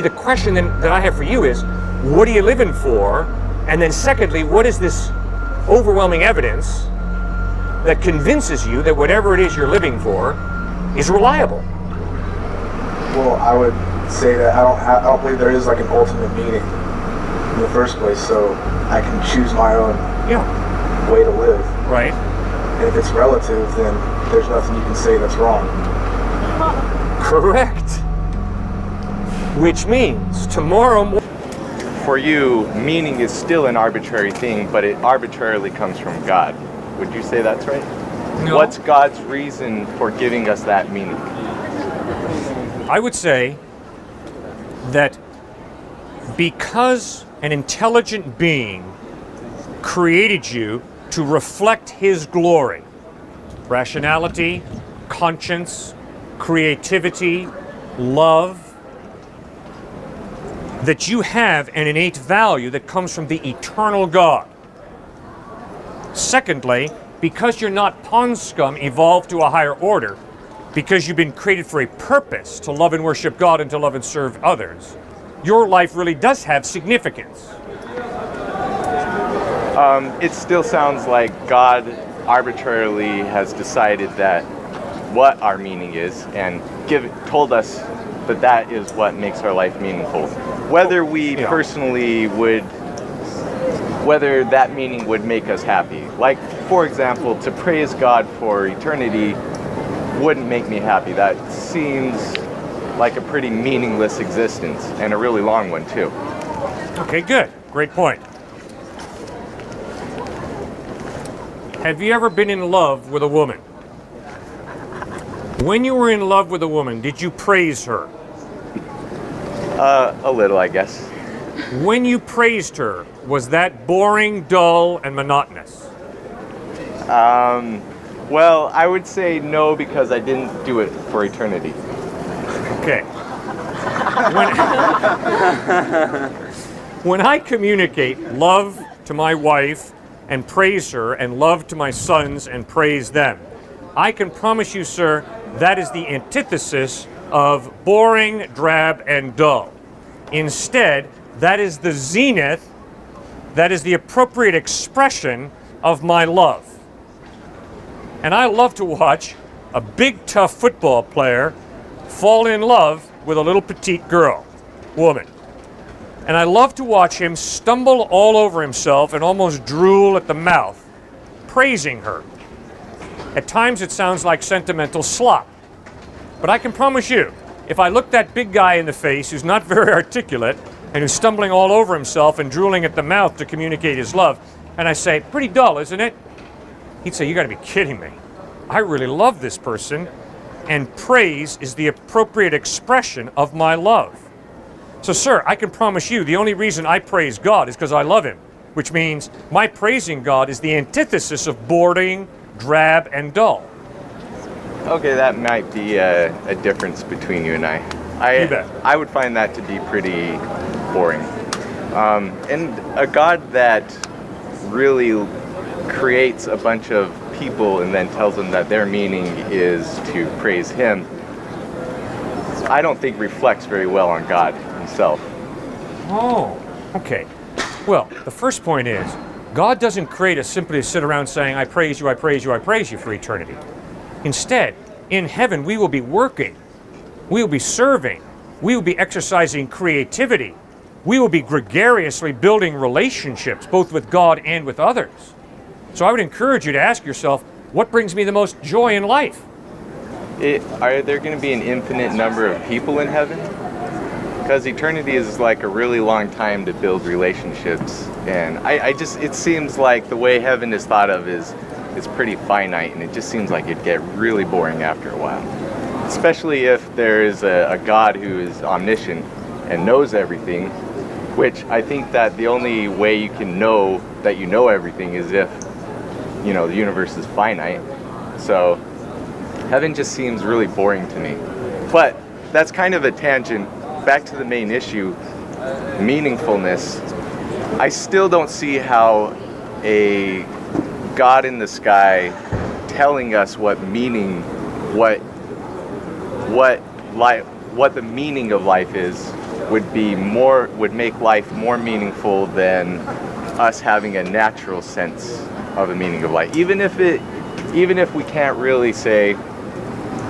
The question then that I have for you is, what are you living for? And then secondly, what is this overwhelming evidence that convinces you that whatever it is you're living for is reliable? Well, I would say that I don't believe there is like an ultimate meaning in the first place, so I can choose my own way to live. Right. And if it's relative, then there's nothing you can say that's wrong. Correct. Which means tomorrow morning. For you, meaning is still an arbitrary thing, but it arbitrarily comes from God. Would you say that's right? No. What's God's reason for giving us that meaning? I would say that because an intelligent being created you to reflect his glory, rationality, conscience, creativity, love, that you have an innate value that comes from the eternal God. Secondly, because you're not pond scum evolved to a higher order, because you've been created for a purpose to love and worship God and to love and serve others, your life really does have significance. It still sounds like God arbitrarily has decided that what our meaning is and told us that that is what makes our life meaningful. Whether we personally whether that meaning would make us happy. Like, for example, to praise God for eternity wouldn't make me happy. That seems like a pretty meaningless existence, and a really long one too. Okay, good. Great point. Have you ever been in love with a woman? When you were in love with a woman, did you praise her? A little, I guess. When you praised her, was that boring, dull, and monotonous? Well, I would say no, because I didn't do it for eternity. Okay. When I communicate love to my wife and praise her, and love to my sons and praise them, I can promise you, sir, that is the antithesis of boring, drab, and dull. Instead, that is the zenith, that is the appropriate expression of my love. And I love to watch a big, tough football player fall in love with a little petite girl, woman. And I love to watch him stumble all over himself and almost drool at the mouth, praising her. At times it sounds like sentimental slop. But I can promise you, if I look that big guy in the face who's not very articulate and who's stumbling all over himself and drooling at the mouth to communicate his love, and I say, pretty dull, isn't it? He'd say, you gotta be kidding me. I really love this person, and praise is the appropriate expression of my love. So, sir, I can promise you the only reason I praise God is because I love him, which means my praising God is the antithesis of boring, drab, and dull. Okay, that might be a difference between you and I. I would find that to be pretty boring. And a God that really creates a bunch of people and then tells them that their meaning is to praise him, I don't think reflects very well on God himself. Oh, okay. Well, the first point is, God doesn't create us simply to sit around saying, I praise you, I praise you, I praise you for eternity. Instead, in heaven, we will be working, we will be serving, we will be exercising creativity, we will be gregariously building relationships, both with God and with others. So I would encourage you to ask yourself, what brings me the most joy in life? Are there going to be an infinite number of people in heaven? Because eternity is like a really long time to build relationships, and it seems like the way heaven is thought of is pretty finite, and it just seems like it'd get really boring after a while. Especially if there is a God who is omniscient and knows everything, which I think that the only way you can know that you know everything is if, you know, the universe is finite. So heaven just seems really boring to me. But that's kind of a tangent. Back to the main issue, meaningfulness. I still don't see how a God in the sky telling us what meaning, what the meaning of life is would make life more meaningful than us having a natural sense of the meaning of life. Even if we can't really say,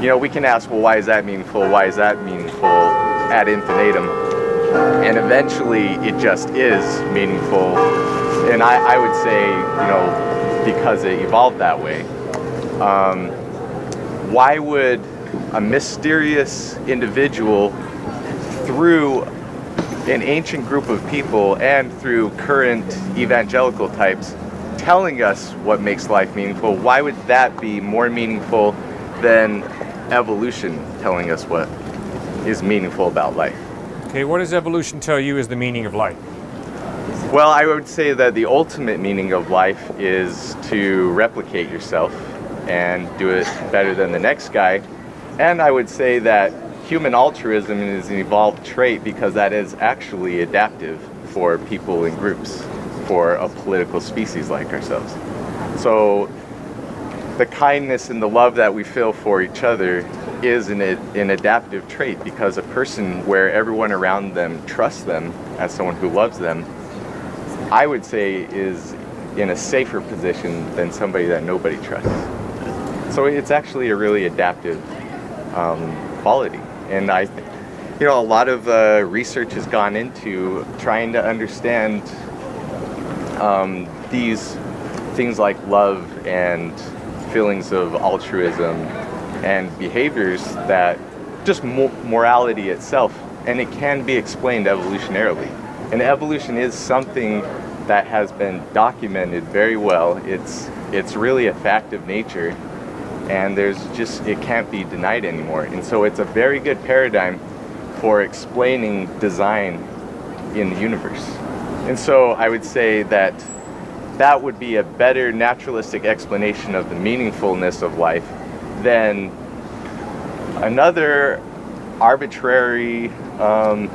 we can ask, well, why is that meaningful? Why is that meaningful ad infinitum? And eventually it just is meaningful. And I would say, because it evolved that way. Why would a mysterious individual, through an ancient group of people and through current evangelical types, telling us what makes life meaningful, why would that be more meaningful than evolution telling us what is meaningful about life? Okay, what does evolution tell you is the meaning of life? Well, I would say that the ultimate meaning of life is to replicate yourself and do it better than the next guy. And I would say that human altruism is an evolved trait because that is actually adaptive for people in groups, for a political species like ourselves. So the kindness and the love that we feel for each other is an adaptive trait, because a person where everyone around them trusts them as someone who loves them, I would say is in a safer position than somebody that nobody trusts. So it's actually a really adaptive quality. And a lot of research has gone into trying to understand these things like love and feelings of altruism and behaviors that just morality itself, and it can be explained evolutionarily. And evolution is something that has been documented very well. It's really a fact of nature, and it can't be denied anymore. And so it's a very good paradigm for explaining design in the universe. And so I would say that would be a better naturalistic explanation of the meaningfulness of life than another arbitrary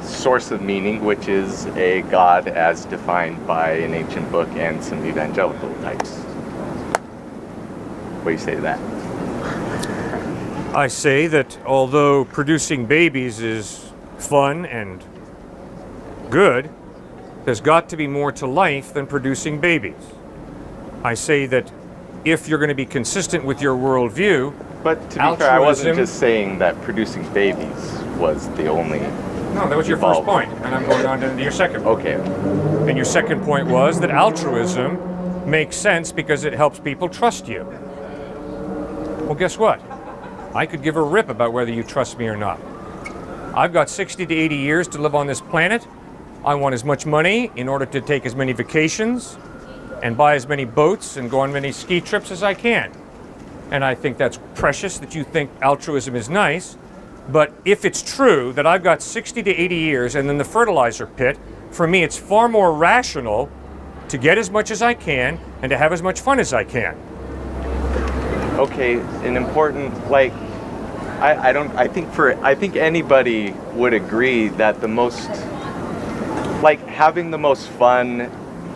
source of meaning, which is a God as defined by an ancient book and some evangelical types. What do you say to that? I say that although producing babies is fun and good, there's got to be more to life than producing babies. I say that if you're going to be consistent with your worldview, but to be fair, I wasn't just saying that producing babies was the only. No, that was your first point, and I'm going on to your second point. Okay. And your second point was that altruism makes sense because it helps people trust you. Well, guess what? I could give a rip about whether you trust me or not. I've got 60 to 80 years to live on this planet. I want as much money in order to take as many vacations and buy as many boats and go on many ski trips as I can. And I think that's precious that you think altruism is nice. But if it's true that I've got 60 to 80 years and then the fertilizer pit, for me it's far more rational to get as much as I can and to have as much fun as I can. Okay, an important, I think anybody would agree that the most, having the most fun,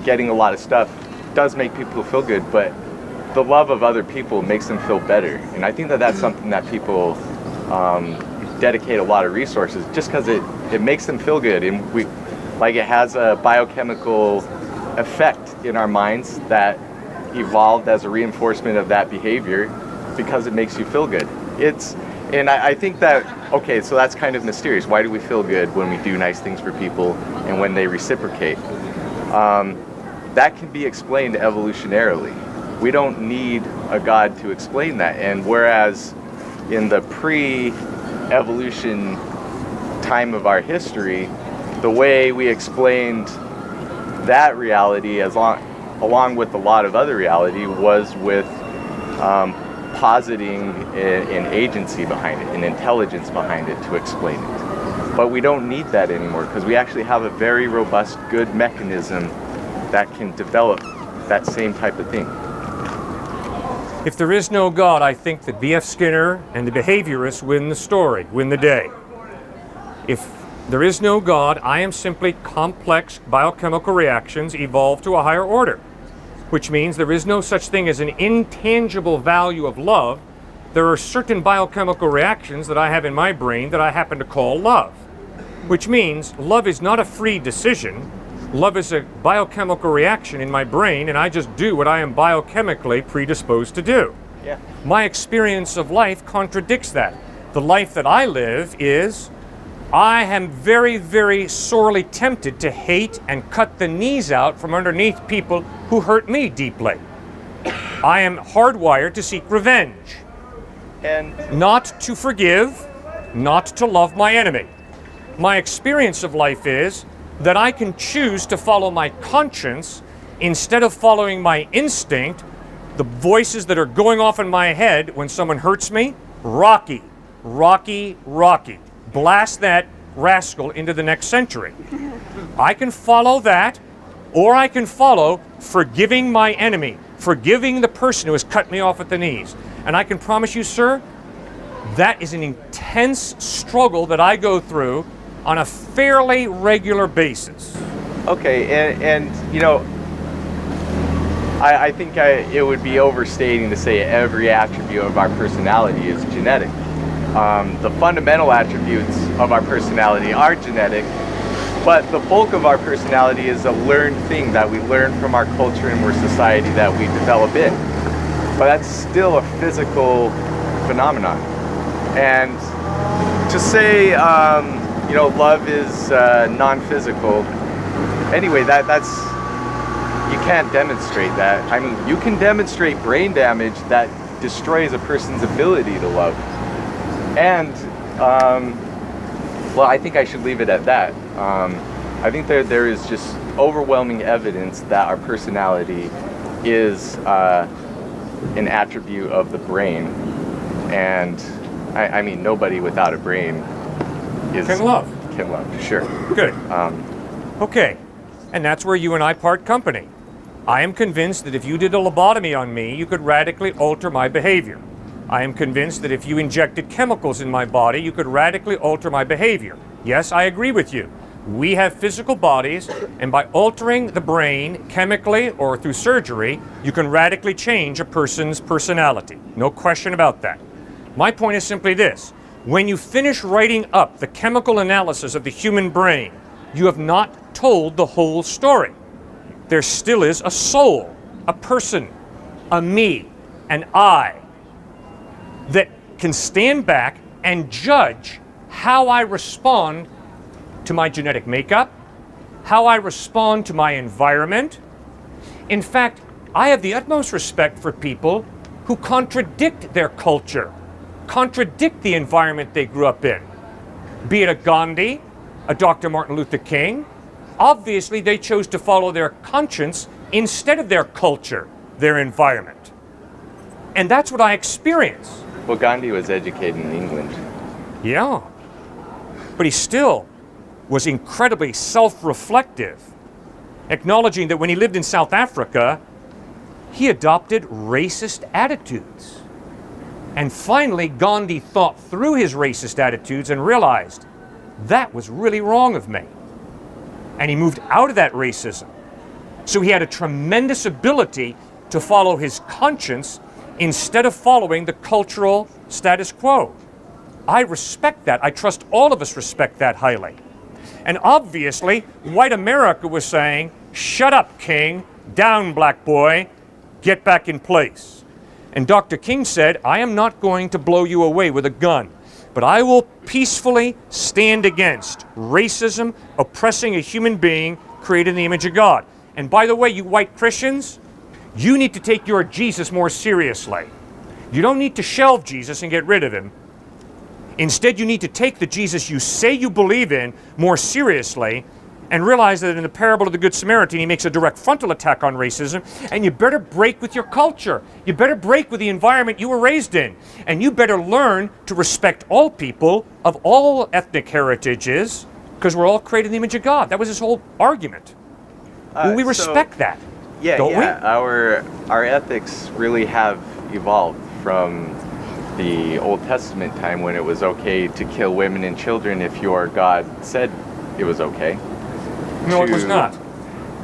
getting a lot of stuff does make people feel good, but the love of other people makes them feel better. And I think that that's something that people dedicate a lot of resources just because it makes them feel good. And it has a biochemical effect in our minds that evolved as a reinforcement of that behavior because it makes you feel good. And I think that, okay, so that's kind of mysterious. Why do we feel good when we do nice things for people and when they reciprocate? That can be explained evolutionarily. We don't need a God to explain that. And whereas in the pre-evolution time of our history, the way we explained that reality along with a lot of other reality was with positing an agency behind it, an intelligence behind it to explain it. But we don't need that anymore because we actually have a very robust, good mechanism that can develop that same type of thing. If there is no God, I think that B.F. Skinner and the behaviorists win the story, win the day. If there is no God, I am simply complex biochemical reactions evolved to a higher order, which means there is no such thing as an intangible value of love. There are certain biochemical reactions that I have in my brain that I happen to call love. which means love is not a free decision. Love is a biochemical reaction in my brain, and I just do what I am biochemically predisposed to do. Yeah. My experience of life contradicts that. The life that I live is, I am very, very sorely tempted to hate and cut the knees out from underneath people who hurt me deeply. I am hardwired to seek revenge. And Not to forgive, not to love my enemy. My experience of life is that I can choose to follow my conscience instead of following my instinct, the voices that are going off in my head when someone hurts me. Rocky, Rocky, Rocky. Blast that rascal into the next century. I can follow that, or I can follow forgiving my enemy, forgiving the person who has cut me off at the knees. And I can promise you, sir, that is an intense struggle that I go through on a fairly regular basis. okay, and you know, I think it would be overstating to say every attribute of our personality is genetic. The fundamental attributes of our personality are genetic, but the bulk of our personality is a learned thing that we learn from our culture and our society that we develop in. But that's still a physical phenomenon. And to say, you know, love is non-physical, anyway, that's, you can't demonstrate that. I mean, you can demonstrate brain damage that destroys a person's ability to love. And, well, I think I should leave it at that. I think there is just overwhelming evidence that our personality is an attribute of the brain. And, I mean, nobody without a brain Can love. Can love, sure. Good. Okay, and that's where you and I part company. I am convinced that if you did a lobotomy on me, you could radically alter my behavior. I am convinced that if you injected chemicals in my body, you could radically alter my behavior. Yes, I agree with you. We have physical bodies, and by altering the brain chemically or through surgery, you can radically change a person's personality. No question about that. My point is simply this. When you finish writing up the chemical analysis of the human brain, you have not told the whole story. There still is a soul, a person, a me, an I, that can stand back and judge how I respond to my genetic makeup, how I respond to my environment. In fact, I have the utmost respect for people who contradict their culture, contradict the environment they grew up in. Be it a Gandhi, a Dr. Martin Luther King. Obviously, they chose to follow their conscience instead of their culture, their environment. And that's what I experience. Well, Gandhi was educated in England. Yeah, but he still was incredibly self-reflective, acknowledging that when he lived in South Africa, he adopted racist attitudes. And finally, Gandhi thought through his racist attitudes and realized that was really wrong of me. And he moved out of that racism. So he had a tremendous ability to follow his conscience instead of following the cultural status quo. I respect that. I trust all of us respect that highly. And obviously, white America was saying, shut up, King, down, black boy, get back in place. And Dr. King said, I am not going to blow you away with a gun, but I will peacefully stand against racism, oppressing a human being created in the image of God. And by the way, you white Christians, you need to take your Jesus more seriously. You don't need to shelve Jesus and get rid of him. Instead, you need to take the Jesus you say you believe in more seriously and realize that in the parable of the Good Samaritan, he makes a direct frontal attack on racism, and you better break with your culture. You better break with the environment you were raised in. And you better learn to respect all people of all ethnic heritages, because we're all created in the image of God. That was his whole argument. Well, we respect that, don't we? Our ethics really have evolved from the Old Testament time when it was okay to kill women and children if your God said it was okay. No, it was not.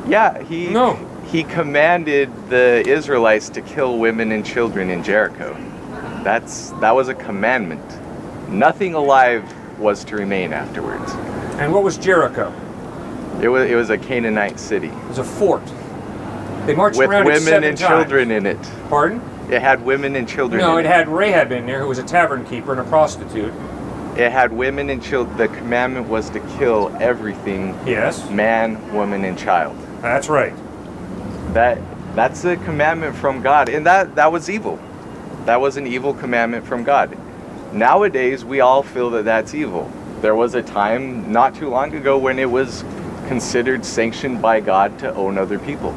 Yeah, he commanded the Israelites to kill women and children in Jericho. That was a commandment. Nothing alive was to remain afterwards. And what was Jericho? It was a Canaanite city. It was a fort. They marched with around it women 7 and times. children in it. Pardon? It had women and children No, in it had Rahab in there, who was a tavern keeper and a prostitute. It had women and children. The commandment was to kill everything. Yes. Man, woman, and child. That's right. That's a commandment from God, and that was evil. That was an evil commandment from God. Nowadays, we all feel that that's evil. There was a time not too long ago when it was considered sanctioned by God to own other people.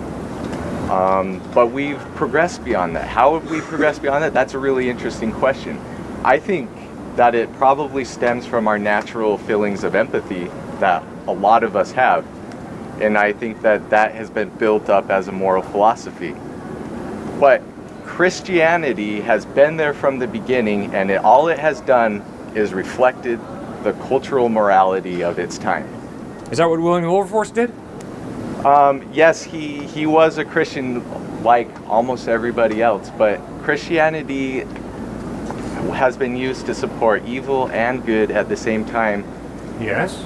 But we've progressed beyond that. How have we progressed beyond that? That's a really interesting question. I think that it probably stems from our natural feelings of empathy that a lot of us have. And I think that has been built up as a moral philosophy. But Christianity has been there from the beginning, and all it has done is reflected the cultural morality of its time. Is that what William Wilberforce did? Yes, he was a Christian like almost everybody else, but Christianity has been used to support evil and good at the same time. Yes.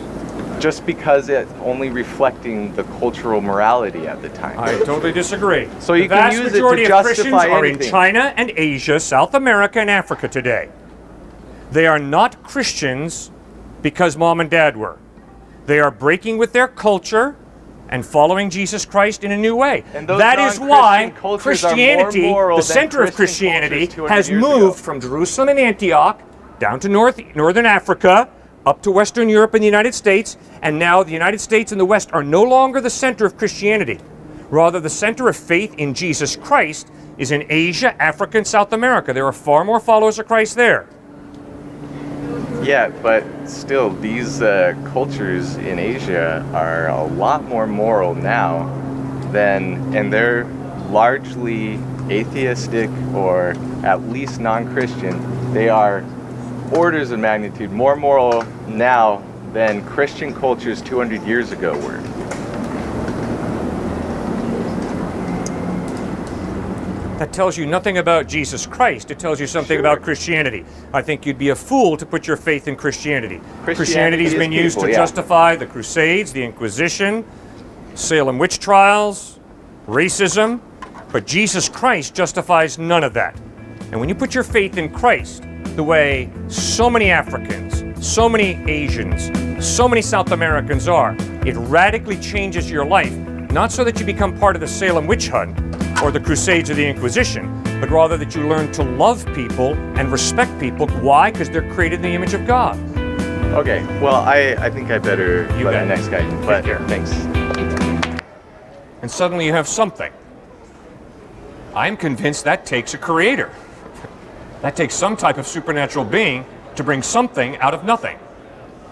Just because it's only reflecting the cultural morality at the time. I totally disagree. So you the can vast use it majority to of Christians justify are anything. in China and Asia, South America and Africa today. They are not Christians because mom and dad were. They are breaking with their culture and following Jesus Christ in a new way. And those that is non-Christian why cultures are more Christianity, moral the than center of Christian Christianity, cultures 200 has years moved ago. from Jerusalem and Antioch down to northern Africa, up to Western Europe and the United States, and now the United States and the West are no longer the center of Christianity. Rather, the center of faith in Jesus Christ is in Asia, Africa, and South America. There are far more followers of Christ there. Yeah, but still, these cultures in Asia are a lot more moral now and they're largely atheistic or at least non-Christian. They are orders of magnitude more moral now than Christian cultures 200 years ago were. That tells you nothing about Jesus Christ. It tells you something Sure. about Christianity. I think you'd be a fool to put your faith in Christianity. Christianity Christianity's is been used people, to yeah. justify the Crusades, the Inquisition, Salem witch trials, racism, but Jesus Christ justifies none of that. And when you put your faith in Christ, the way so many Africans, so many Asians, so many South Americans are, it radically changes your life, not so that you become part of the Salem witch hunt or the Crusades or the Inquisition, but rather that you learn to love people and respect people. Why? Because they're created in the image of God. Okay, well, I think I better You let bet. the next guy in, but care. thanks. And suddenly you have something. I'm convinced that takes a creator. That takes some type of supernatural being to bring something out of nothing.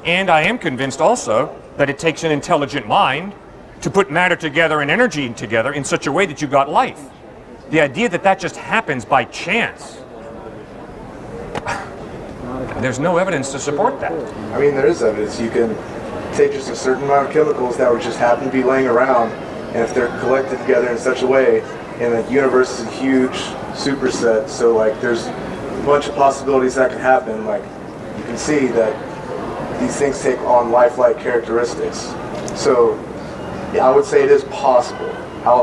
And I am convinced also that it takes an intelligent mind to put matter together and energy together in such a way that you got life. The idea that that just happens by chance, there's no evidence to support that. I mean, there is evidence. You can take just a certain amount of chemicals that would just happen to be laying around, and if they're collected together in such a way, and the universe is a huge superset, so like there's a bunch of possibilities that could happen. Like you can see that these things take on lifelike characteristics. So yeah, I would say it is possible.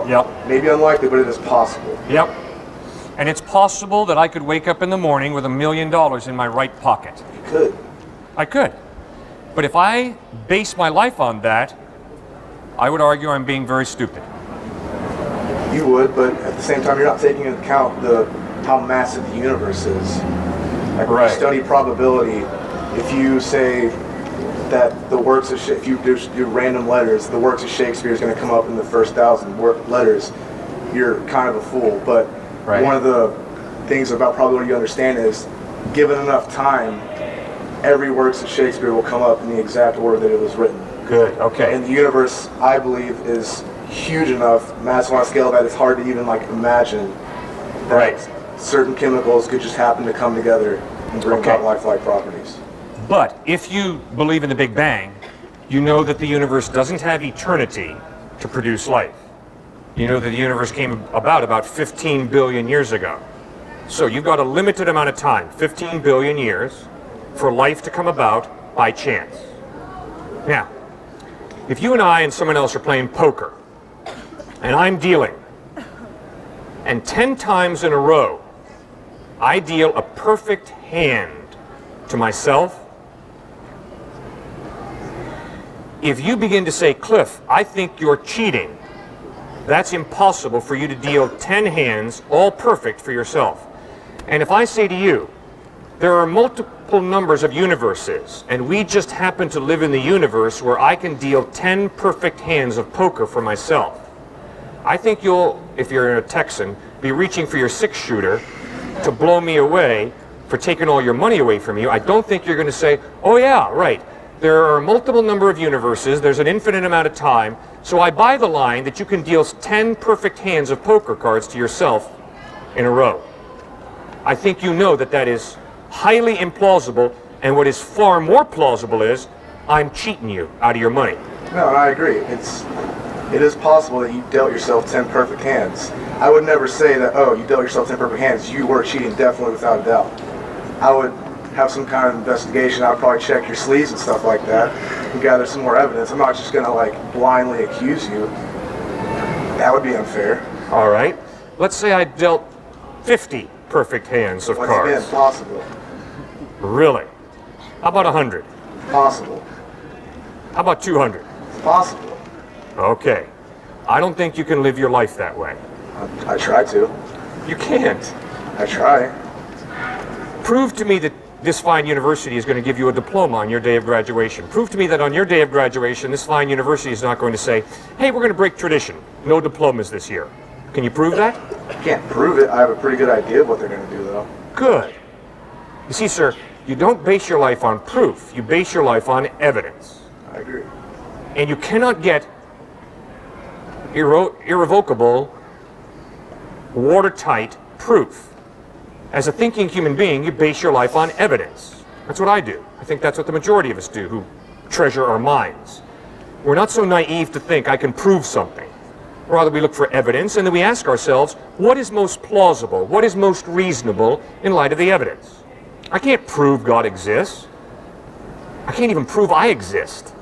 Yep. Maybe unlikely, but it is possible. Yep. And it's possible that I could wake up in the morning with $1 million in my right pocket. You could. I could. But if I base my life on that, I would argue I'm being very stupid. You would, but at the same time, you're not taking into account how massive the universe is. Like when Right. you study probability, if you say that the works of if you do random letters, the works of Shakespeare is going to come up in the first 1,000 letters, you're kind of a fool. But Right. one of the things about probability you understand is, given enough time, every works of Shakespeare will come up in the exact order that it was written. Good. Okay. And the universe, I believe, is huge enough, massive on a scale that it's hard to even like imagine that Right. certain chemicals could just happen to come together and bring Okay. about lifelike properties. But if you believe in the Big Bang, you know that the universe doesn't have eternity to produce life. You know that the universe came about 15 billion years ago. So you've got a limited amount of time, 15 billion years, for life to come about by chance. Now, if you and I and someone else are playing poker, and I'm dealing, and 10 times in a row, I deal a perfect hand to myself, if you begin to say, Cliff, I think you're cheating, that's impossible for you to deal 10 hands, all perfect for yourself. And if I say to you, there are multiple numbers of universes, and we just happen to live in the universe where I can deal 10 perfect hands of poker for myself, I think you'll, if you're a Texan, be reaching for your 6-shooter to blow me away for taking all your money away from you. I don't think you're going to say, oh yeah, right, there are a multiple number of universes, there's an infinite amount of time, so I buy the line that you can deal 10 perfect hands of poker cards to yourself in a row. I think you know that that is highly implausible, and what is far more plausible is I'm cheating you out of your money. No, I agree. It is possible that you dealt yourself 10 perfect hands. I would never say that, oh, you dealt yourself 10 perfect hands, you were cheating, definitely, without a doubt. I would have some kind of investigation. I would probably check your sleeves and stuff like that and gather some more evidence. I'm not just going to like blindly accuse you. That would be unfair. All right. Let's say I dealt 50 perfect hands of Once cards. again, possible. Really? How about 100? Possible. How about 200? Possible. Okay. I don't think you can live your life that way. I try to. You can't. I try. Prove to me that this fine university is going to give you a diploma on your day of graduation. Prove to me that on your day of graduation, this fine university is not going to say, hey, we're going to break tradition. No diplomas this year. Can you prove that? I can't prove it. I have a pretty good idea of what they're going to do, though. Good. You see, sir, you don't base your life on proof. You base your life on evidence. I agree. And you cannot get irrevocable, watertight proof. As a thinking human being, you base your life on evidence. That's what I do. I think that's what the majority of us do who treasure our minds. We're not so naive to think I can prove something. Rather, we look for evidence and then we ask ourselves, what is most plausible? What is most reasonable in light of the evidence? I can't prove God exists. I can't even prove I exist.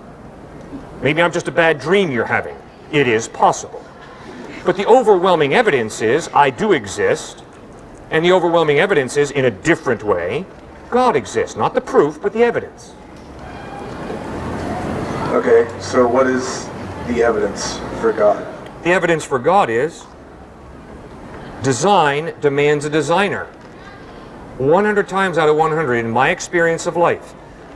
Maybe I'm just a bad dream you're having. It is possible. But the overwhelming evidence is I do exist. And the overwhelming evidence is, in a different way, God exists. Not the proof, but the evidence. Okay, so what is the evidence for God? The evidence for God is design demands a designer. 100 times out of 100, in my experience of life,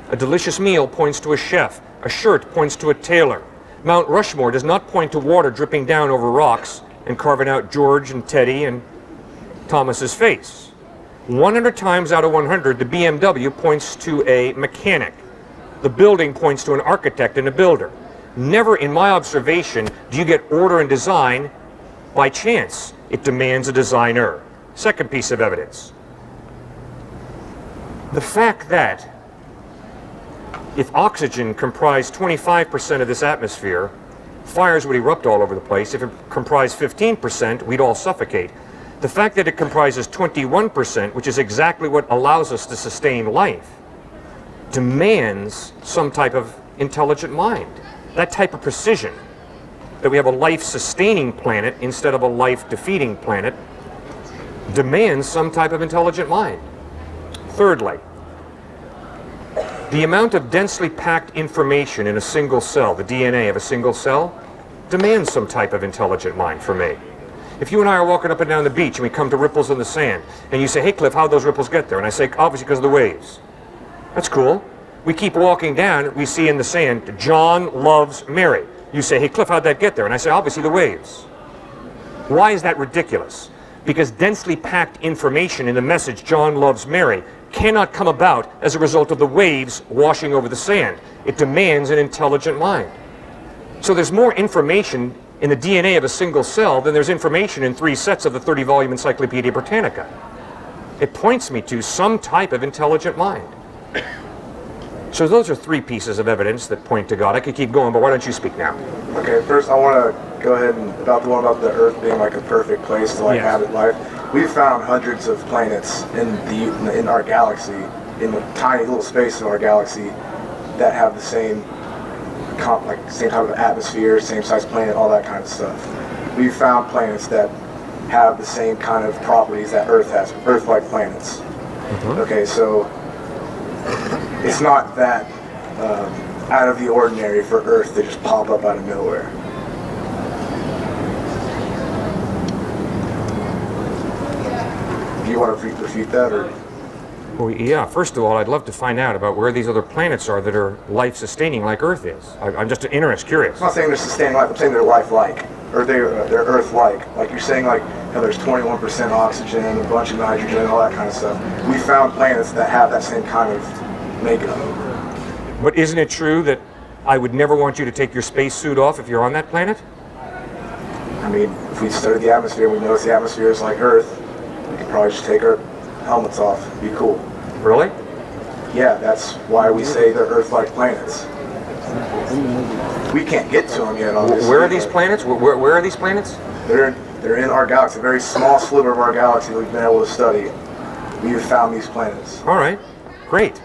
a delicious meal points to a chef. A shirt points to a tailor. Mount Rushmore does not point to water dripping down over rocks and carving out George and Teddy and Thomas's face. 100 times out of 100, the BMW points to a mechanic. The building points to an architect and a builder. Never in my observation do you get order and design by chance. It demands a designer. Second piece of evidence. The fact that if oxygen comprised 25% of this atmosphere, fires would erupt all over the place. If it comprised 15%, we'd all suffocate. The fact that it comprises 21%, which is exactly what allows us to sustain life, demands some type of intelligent mind. That type of precision, that we have a life-sustaining planet instead of a life-defeating planet, demands some type of intelligent mind. Thirdly, the amount of densely packed information in a single cell, the DNA of a single cell, demands some type of intelligent mind for me. If you and I are walking up and down the beach and we come to ripples in the sand, and you say, hey Cliff, how'd those ripples get there? And I say, obviously because of the waves. That's cool. We keep walking down, we see in the sand, John loves Mary. You say, hey Cliff, how'd that get there? And I say, obviously the waves. Why is that ridiculous? Because densely packed information in the message, John loves Mary, cannot come about as a result of the waves washing over the sand. It demands an intelligent mind. So there's more information in the DNA of a single cell than there's information in 3 sets of the 30-volume Encyclopedia Britannica. It points me to some type of intelligent mind. So those are 3 pieces of evidence that point to God. I could keep going, but why don't you speak now? Okay, first I want to go ahead and about the one about the Earth being like a perfect place to like habit life. We've found hundreds of planets in our galaxy, in the tiny little space of our galaxy, that have the same like same type of atmosphere, same size planet, all that kind of stuff. We've found planets that have the same kind of properties that Earth has, Earth-like planets. Okay, so it's not that out of the ordinary for Earth to just pop up out of nowhere. Do you want to refute that, or? Well, yeah, first of all, I'd love to find out about where these other planets are that are life-sustaining like Earth is. I'm just curious. I'm not saying they're sustaining life, I'm saying they're life-like, or they're Earth-like. Like you're saying, like, you know, there's 21% oxygen, a bunch of nitrogen, all that kind of stuff. We found planets that have that same kind of makeup. But isn't it true that I would never want you to take your spacesuit off if you're on that planet? I mean, if we studied the atmosphere, we notice the atmosphere is like Earth, we could probably just take our helmets off. It'd be cool. Really? Yeah, that's why we say they're Earth-like planets. We can't get to them yet, obviously. Where are these planets? Where are these planets? They're in our galaxy, a very small sliver of our galaxy that we've been able to study. We've found these planets. All right, great.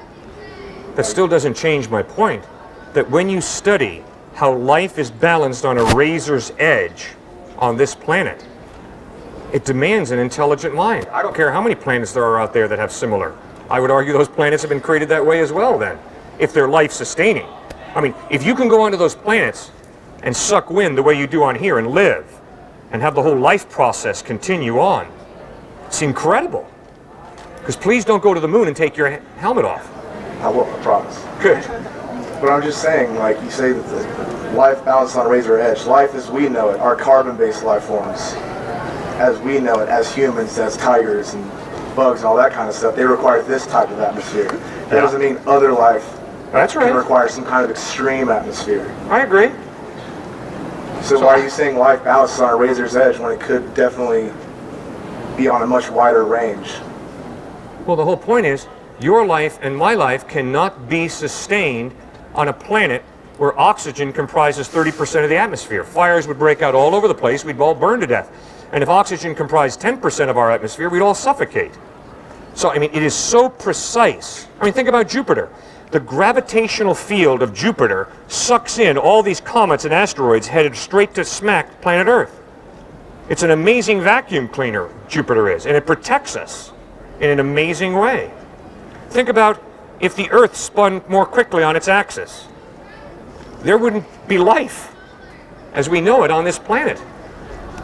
That still doesn't change my point, that when you study how life is balanced on a razor's edge on this planet, it demands an intelligent mind. I don't care how many planets there are out there that have similar. I would argue those planets have been created that way as well then, if they're life-sustaining. I mean, if you can go onto those planets and suck wind the way you do on here and live, and have the whole life process continue on, it's incredible. Because please don't go to the moon and take your helmet off. I will, I promise. Good. But I'm just saying, like, you say that the life balanced on a razor edge. Life as we know it, our carbon-based life forms, as we know it, as humans, as tigers and bugs and all that kind of stuff, they require this type of atmosphere. That doesn't mean other life can require some kind of extreme atmosphere. I agree. So why are you saying life balanced on a razor's edge when it could definitely be on a much wider range? Well, the whole point is, your life and my life cannot be sustained on a planet where oxygen comprises 30% of the atmosphere. Fires would break out all over the place, we'd all burn to death. And if oxygen comprised 10% of our atmosphere, we'd all suffocate. So, I mean, it is so precise. I mean, think about Jupiter. The gravitational field of Jupiter sucks in all these comets and asteroids headed straight to smack planet Earth. It's an amazing vacuum cleaner, Jupiter is, and it protects us in an amazing way. Think about if the Earth spun more quickly on its axis. There wouldn't be life as we know it on this planet.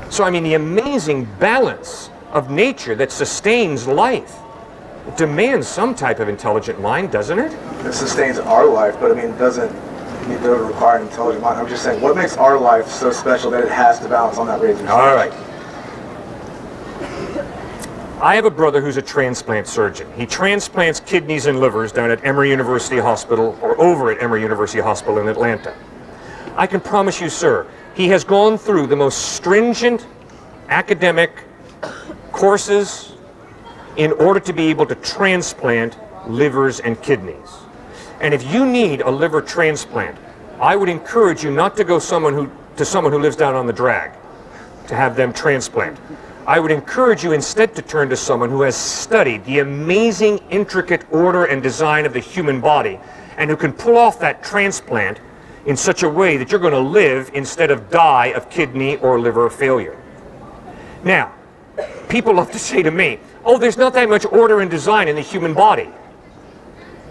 So, I mean, the amazing balance of nature that sustains life demands some type of intelligent mind, doesn't it? It sustains our life, but I mean, it doesn't require an intelligent mind. I'm just saying, what makes our life so special that it has to balance on that razor's edge? All right. I have a brother who's a transplant surgeon. He transplants kidneys and livers down at Emory University Hospital, or over at Emory University Hospital in Atlanta. I can promise you, sir, he has gone through the most stringent academic courses in order to be able to transplant livers and kidneys. And if you need a liver transplant, I would encourage you not to go to someone who lives down on the drag to have them transplant. I would encourage you instead to turn to someone who has studied the amazing intricate order and design of the human body and who can pull off that transplant in such a way that you're going to live instead of die of kidney or liver failure. Now, people love to say to me, oh, there's not that much order and design in the human body.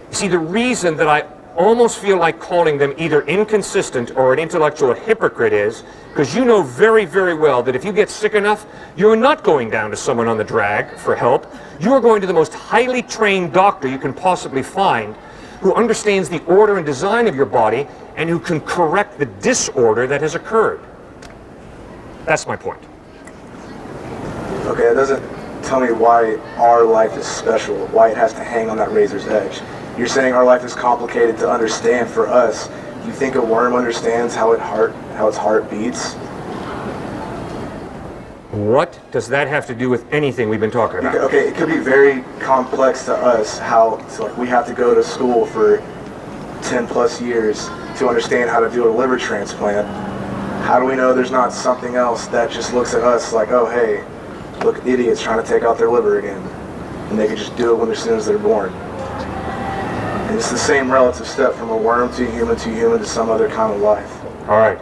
See, the reason that I almost feel like calling them either inconsistent or an intellectual hypocrite is because you know very, very well that if you get sick enough, you're not going down to someone on the drag for help. You're going to the most highly trained doctor you can possibly find who understands the order and design of your body and who can correct the disorder that has occurred. That's my point. Okay, that doesn't tell me why our life is special, why it has to hang on that razor's edge. You're saying our life is complicated to understand for us. Do you think a worm understands how its heart beats? What does that have to do with anything we've been talking about? Okay, it could be very complex to us how like we have to go to school for 10 plus years to understand how to do a liver transplant. How do we know there's not something else that just looks at us like, oh hey, look, idiots trying to take out their liver again, and they can just do it as soon as they're born? And it's the same relative step from a worm to human to some other kind of life. All right.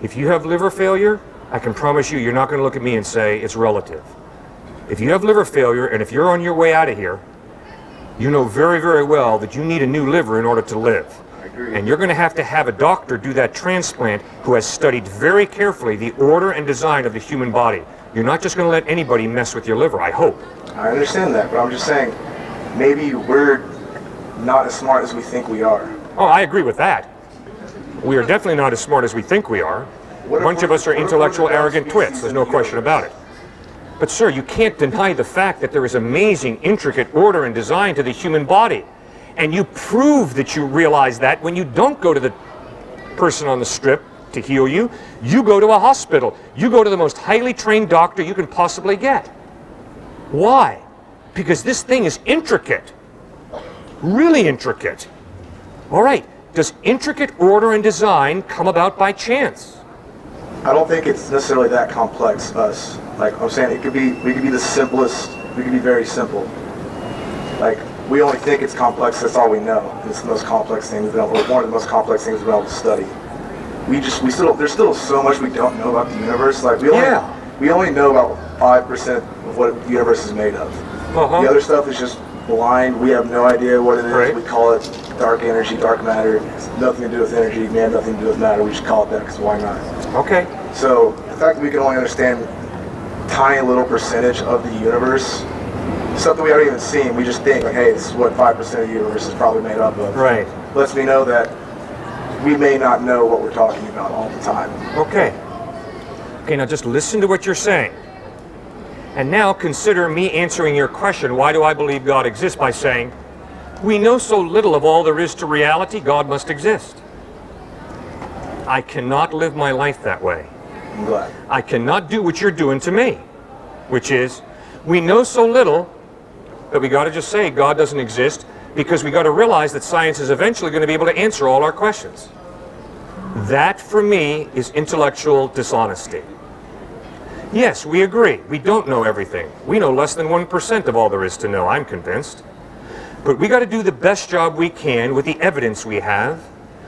If you have liver failure, I can promise you're not going to look at me and say it's relative. If you have liver failure and if you're on your way out of here, you know very, very well that you need a new liver in order to live. I agree. And you're going to have a doctor do that transplant who has studied very carefully the order and design of the human body. You're not just going to let anybody mess with your liver, I hope. I understand that, but I'm just saying, maybe we're not as smart as we think we are. Oh, I agree with that. We are definitely not as smart as we think we are. A bunch of us are intellectual, arrogant twits. There's no question about it. But sir, you can't deny the fact that there is amazing, intricate order and design to the human body. And you prove that you realize that when you don't go to the person on the strip to heal you. You go to a hospital. You go to the most highly trained doctor you can possibly get. Why? Because this thing is intricate. Really intricate. All right. Does intricate order and design come about by chance? I don't think it's necessarily that complex, us. Like I'm saying, we could be the simplest, we could be very simple. Like, we only think it's complex, that's all we know. And it's the most complex thing we've been able, or one of the most complex things we've been able to study. There's still so much we don't know about the universe. Like, we only know about 5% of what the universe is made of. Uh-huh. The other stuff is just blind. We have no idea what it is. Right. We call it dark energy, dark matter. It's nothing to do with energy. We have nothing to do with matter. We just call it that because why not? Okay. So the fact that we can only understand a tiny little percentage of the universe, stuff that we haven't even seen, we just think, like, hey, this is what 5% of the universe is probably made up of. Right. Lets me know that we may not know what we're talking about all the time. Okay. Okay, now just listen to what you're saying. And now consider me answering your question, why do I believe God exists, by saying, we know so little of all there is to reality, God must exist. I cannot live my life that way. I'm glad. I cannot do what you're doing to me, which is, we know so little that we got to just say God doesn't exist, because we got to realize that science is eventually going to be able to answer all our questions. That, for me, is intellectual dishonesty. Yes, we agree. We don't know everything. We know less than 1% of all there is to know, I'm convinced. But we got to do the best job we can with the evidence we have.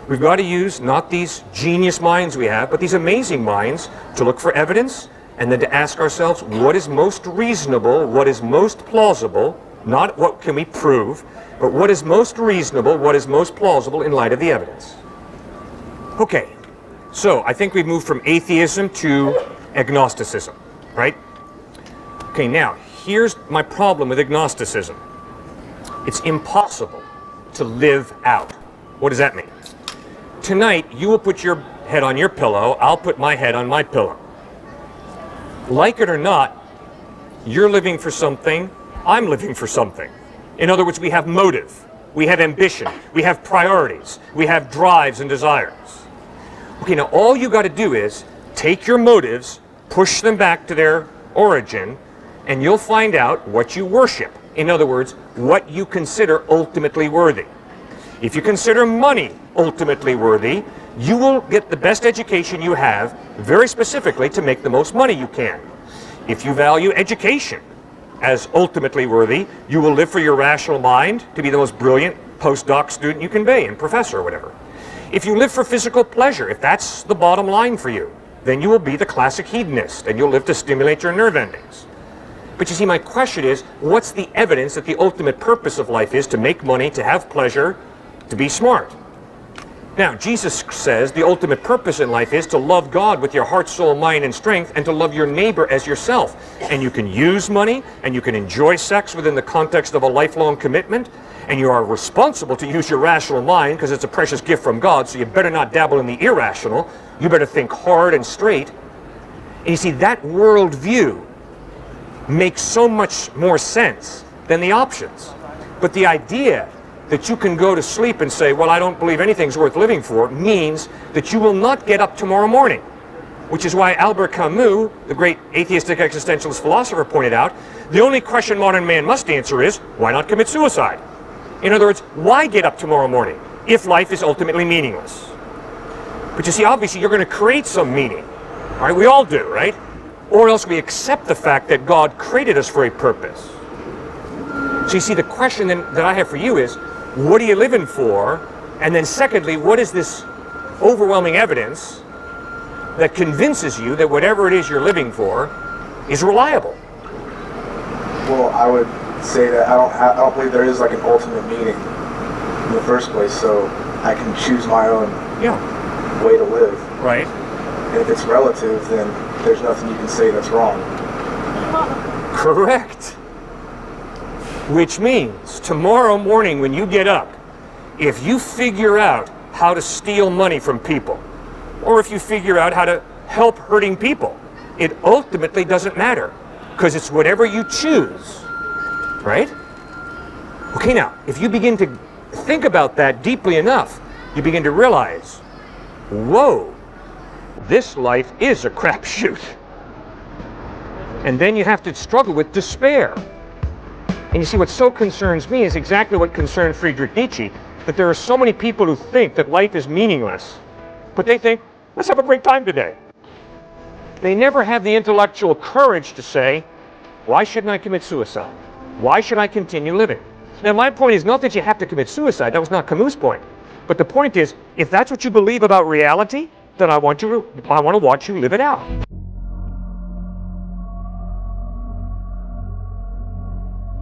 We've got to use not these genius minds we have, but these amazing minds to look for evidence and then to ask ourselves what is most reasonable, what is most plausible, not what can we prove, but what is most reasonable, what is most plausible in light of the evidence. Okay, so I think we've moved from atheism to agnosticism, right? Okay, now, here's my problem with agnosticism. It's impossible to live out. What does that mean? Tonight, you will put your head on your pillow, I'll put my head on my pillow. Like it or not, you're living for something, I'm living for something. In other words, we have motive, we have ambition, we have priorities, we have drives and desires. Okay, now all you got to do is take your motives, push them back to their origin, and you'll find out what you worship. In other words, what you consider ultimately worthy. If you consider money ultimately worthy, you will get the best education you have, very specifically to make the most money you can. If you value education as ultimately worthy, you will live for your rational mind to be the most brilliant postdoc student you can be, and professor or whatever. If you live for physical pleasure, if that's the bottom line for you, then you will be the classic hedonist, and you'll live to stimulate your nerve endings. But you see, my question is, what's the evidence that the ultimate purpose of life is to make money, to have pleasure, to be smart? Now, Jesus says the ultimate purpose in life is to love God with your heart, soul, mind, and strength, and to love your neighbor as yourself. And you can use money, and you can enjoy sex within the context of a lifelong commitment, and you are responsible to use your rational mind because it's a precious gift from God, so you better not dabble in the irrational. You better think hard and straight. And you see, that worldview makes so much more sense than the options. But the idea that you can go to sleep and say, well, I don't believe anything's worth living for, means that you will not get up tomorrow morning. Which is why Albert Camus, the great atheistic existentialist philosopher, pointed out, the only question modern man must answer is, why not commit suicide? In other words, why get up tomorrow morning if life is ultimately meaningless? But you see, obviously, you're going to create some meaning. All right, we all do, right? Or else we accept the fact that God created us for a purpose. So you see, the question then that I have for you is, what are you living for? And then secondly, what is this overwhelming evidence that convinces you that whatever it is you're living for is reliable? Well, I would say that I don't believe there is like an ultimate meaning in the first place, so I can choose my own way to live. Right. And if it's relative, then there's nothing you can say that's wrong. Correct. Which means tomorrow morning when you get up, if you figure out how to steal money from people, or if you figure out how to help hurting people, it ultimately doesn't matter, because it's whatever you choose, right? Okay, now, if you begin to think about that deeply enough, you begin to realize, whoa, this life is a crapshoot. And then you have to struggle with despair. And you see, what so concerns me is exactly what concerned Friedrich Nietzsche, that there are so many people who think that life is meaningless, but they think, let's have a great time today. They never have the intellectual courage to say, why shouldn't I commit suicide? Why should I continue living? Now, my point is not that you have to commit suicide. That was not Camus' point. But the point is, if that's what you believe about reality, then I want to watch you live it out.